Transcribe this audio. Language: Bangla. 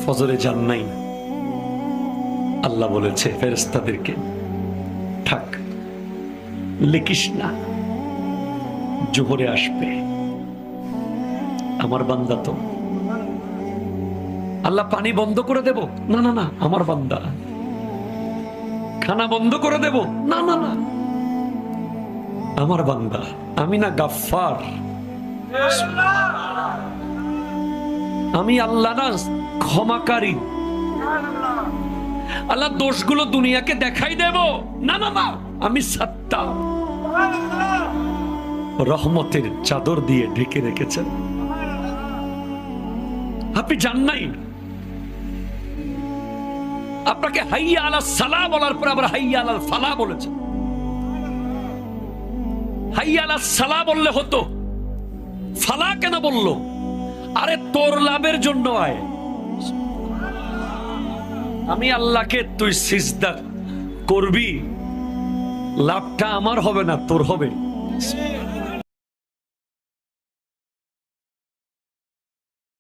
ফজরে যান নাই, আল্লাহ বলেছে ফেরেশতাদেরকে, থাক লিখিস না, জোহরে আসবে। আমার বান্দা তো। আল্লাহ পানি বন্ধ করে দেব? না না না, আমার বান্দা। খানা বন্ধ করে দেব? না না না, আমার বান্দা। আমি না গাফফার? আমি আল্লাহ না ক্ষমাকারী? আল্লাহ দোষগুলো দুনিয়াকে দেখাই দেব? না না না, আমি সাত্তার। রহমতের চাদর দিয়ে ঢেকে রেখেছেন। আপনি জান নাই? আপনাকে হাইয়া আলাস সালাহ বলার পর আবার হাইয়া আলাল ফালাহ বলেছেন। হাইয়া আলাস সালাহ বললে হতো, ফালাহ কেন বললো? আরে তোর লাভের জন্য আয়। আমি আল্লাহকে তুই সিজদা করবি, লাভটা আমার হবে না, তোর হবে।